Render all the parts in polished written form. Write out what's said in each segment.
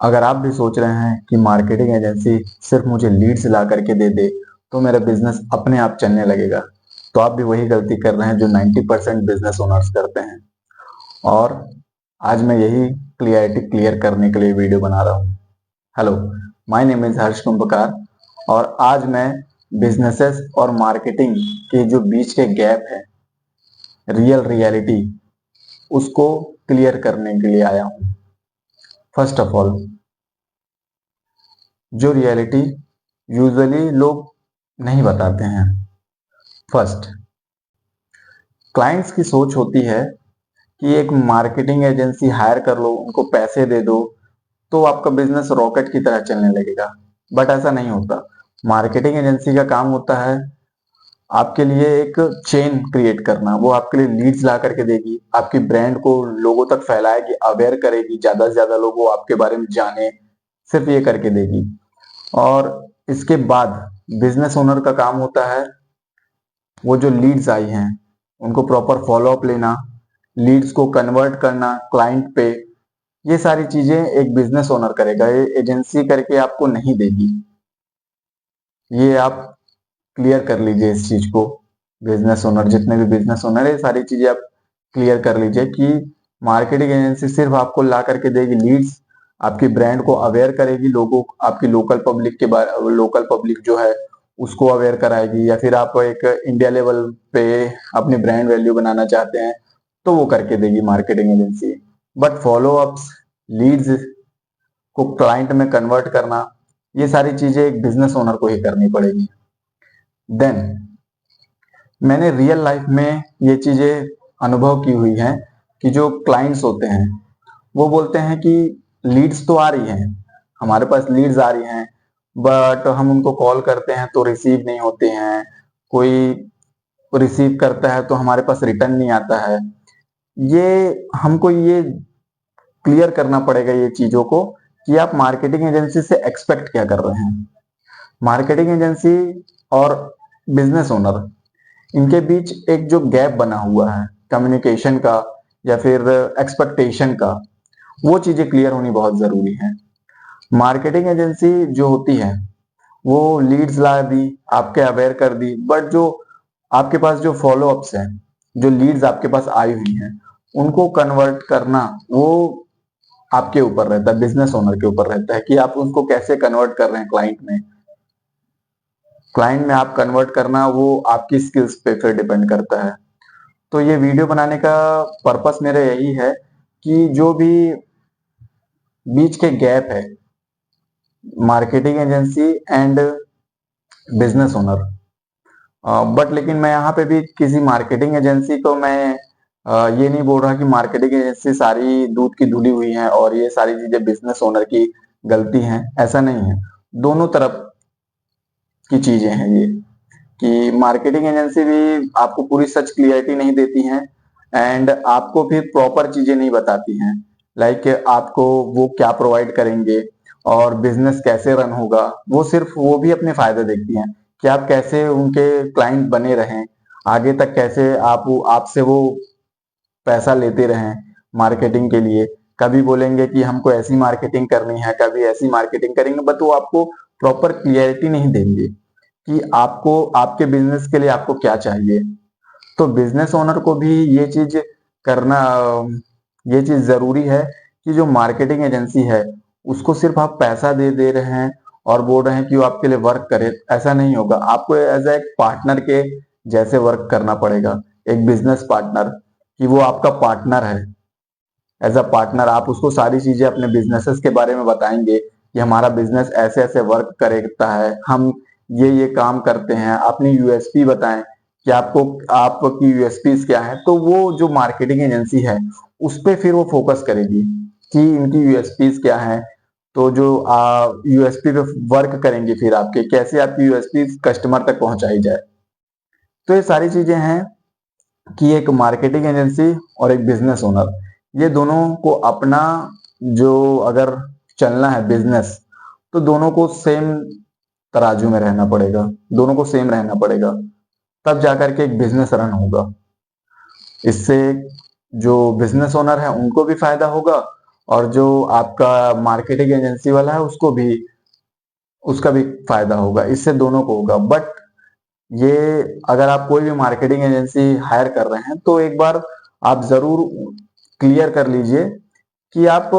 अगर आप भी सोच रहे हैं कि मार्केटिंग एजेंसी सिर्फ मुझे लीड्स ला करके दे दे तो मेरा बिजनेस अपने आप चलने लगेगा, तो आप भी वही गलती कर रहे हैं जो 90% बिजनेस ओनर्स करते हैं। और आज मैं यही क्लियरिटी क्लियर करने के लिए वीडियो बना रहा हूँ। हेलो, माय नेम इज हर्ष कुंभकार और आज मैं बिजनेसेस और मार्केटिंग के जो बीच के गैप है, रियल रियलिटी, उसको क्लियर करने के लिए आया हूँ। फर्स्ट ऑफ ऑल, जो रियलिटी यूजुअली लोग नहीं बताते हैं। फर्स्ट, क्लाइंट्स की सोच होती है कि एक मार्केटिंग एजेंसी हायर कर लो, उनको पैसे दे दो तो आपका बिजनेस रॉकेट की तरह चलने लगेगा। बट ऐसा नहीं होता। मार्केटिंग एजेंसी का काम होता है आपके लिए एक चेन क्रिएट करना। वो आपके लिए लीड्स ला करके देगी, आपकी ब्रांड को लोगों तक फैलाएगी, अवेयर करेगी, ज्यादा से ज्यादा लोग वो आपके बारे में जाने, सिर्फ ये करके देगी। और इसके बाद बिजनेस ओनर का काम होता है वो जो लीड्स आई हैं उनको प्रॉपर फॉलोअप लेना, लीड्स को कन्वर्ट करना क्लाइंट पे। ये सारी चीजें एक बिजनेस ओनर करेगा, ये एजेंसी करके आपको नहीं देगी। ये आप क्लियर कर लीजिए इस चीज को। बिजनेस ओनर, जितने भी बिजनेस ओनर है, ये सारी चीजें आप क्लियर कर लीजिए कि मार्केटिंग एजेंसी सिर्फ आपको ला करके देगी लीड्स, आपकी ब्रांड को अवेयर करेगी, लोगों, आपकी लोकल पब्लिक के बारे, लोकल पब्लिक जो है उसको अवेयर कराएगी, या फिर आप एक इंडिया लेवल पे अपनी ब्रांड वैल्यू बनाना चाहते हैं तो वो करके देगी marketing agency. But follow ups, leads को क्लाइंट में कन्वर्ट करना, ये सारी चीजें एक बिजनेस ओनर को ही करनी पड़ेगी। देन मैंने रियल लाइफ में ये चीजें अनुभव की हुई हैं कि जो क्लाइंट्स होते हैं वो बोलते हैं कि लीड्स तो आ रही हैं, हमारे पास लीड्स आ रही हैं, बट हम उनको कॉल करते हैं तो रिसीव नहीं होते हैं, कोई रिसीव करता है तो हमारे पास रिटर्न नहीं आता है। ये हमको ये क्लियर करना पड़ेगा ये चीजों को कि आप मार्केटिंग एजेंसी से एक्सपेक्ट क्या कर रहे हैं। मार्केटिंग एजेंसी और बिजनेस ओनर, इनके बीच एक जो गैप बना हुआ है कम्युनिकेशन का या फिर एक्सपेक्टेशन का, वो चीजें क्लियर होनी बहुत जरूरी है। मार्केटिंग एजेंसी जो होती है वो लीड्स ला दी, आपके अवेयर कर दी, बट जो आपके पास जो फॉलो अप्स हैं, जो लीड्स आपके पास आई हुई हैं, उनको कन्वर्ट करना वो आपके ऊपर रहता है, बिजनेस ओनर के ऊपर रहता है कि आप उनको कैसे कन्वर्ट कर रहे हैं क्लाइंट में। क्लाइंट में आप कन्वर्ट करना वो आपकी स्किल्स पे फिर डिपेंड करता है। तो ये वीडियो बनाने का पर्पस मेरा यही है कि जो भी बीच के गैप है marketing agency and business owner, but लेकिन मैं यहाँ पे भी किसी मार्केटिंग एजेंसी को मैं ये नहीं बोल रहा कि मार्केटिंग एजेंसी सारी दूध की धुली हुई है और ये सारी चीजें बिजनेस ओनर की गलती हैं, ऐसा नहीं है। दोनों तरफ की चीजें हैं ये, कि मार्केटिंग एजेंसी भी आपको पूरी सच क्लियरिटी नहीं देती हैं एंड आपको फिर प्रॉपर चीजें नहीं बताती हैं, लाइक आपको वो क्या प्रोवाइड करेंगे और बिजनेस कैसे रन होगा। वो सिर्फ वो भी अपने फायदे देखती हैं कि आप कैसे उनके क्लाइंट बने रहें, आगे तक कैसे आप आपसे वो पैसा लेते रहें मार्केटिंग के लिए। कभी बोलेंगे कि हमको ऐसी मार्केटिंग करनी है, कभी ऐसी मार्केटिंग करेंगे, बट वो आपको प्रॉपर क्लियरिटी नहीं देंगे कि आपको आपके बिजनेस के लिए आपको क्या चाहिए। तो बिजनेस ओनर को भी ये चीज करना, ये चीज जरूरी है कि जो मार्केटिंग एजेंसी है उसको सिर्फ आप पैसा दे दे रहे हैं और बोल रहे हैं कि वो आपके लिए वर्क करे, ऐसा नहीं होगा। आपको एज ए पार्टनर के जैसे वर्क करना पड़ेगा, एक बिजनेस पार्टनर, कि वो आपका पार्टनर है। एज अ पार्टनर आप उसको सारी चीजें अपने बिजनेसेस के बारे में बताएंगे कि हमारा बिजनेस ऐसे ऐसे वर्क करता है, हम ये काम करते हैं, अपनी यूएसपी बताएं कि आपको आपकी यूएसपी क्या है। तो वो जो मार्केटिंग एजेंसी है उस पर फिर वो फोकस करेगी कि इनकी यूएसपी क्या है। तो जो यूएसपी पे वर्क करेंगे, फिर आपके कैसे आपकी यूएसपी कस्टमर तक पहुंचाई जाए। तो ये सारी चीजें हैं कि एक मार्केटिंग एजेंसी और एक बिजनेस ओनर, ये दोनों को अपना जो अगर चलना है बिजनेस, तो दोनों को सेम तराजू में रहना पड़ेगा, दोनों को सेम रहना पड़ेगा, तब जाकर के एक बिजनेस रन होगा। इससे जो बिजनेस ओनर है उनको भी फायदा होगा और जो आपका मार्केटिंग एजेंसी वाला है उसका भी फायदा होगा, इससे दोनों को होगा। बट ये अगर आप कोई भी मार्केटिंग एजेंसी हायर कर रहे हैं तो एक बार आप जरूर क्लियर कर लीजिए कि आप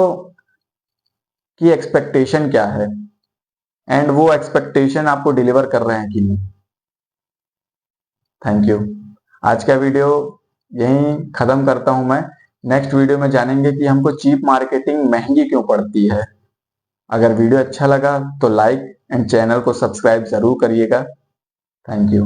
की एक्सपेक्टेशन क्या है एंड वो एक्सपेक्टेशन आपको डिलीवर कर रहे हैं कि नहीं। Thank you. आज का वीडियो यहीं खत्म करता हूं मैं। नेक्स्ट वीडियो में जानेंगे कि हमको चीप मार्केटिंग महंगी क्यों पड़ती है। अगर वीडियो अच्छा लगा तो लाइक एंड चैनल को सब्सक्राइब जरूर करिएगा। Thank you.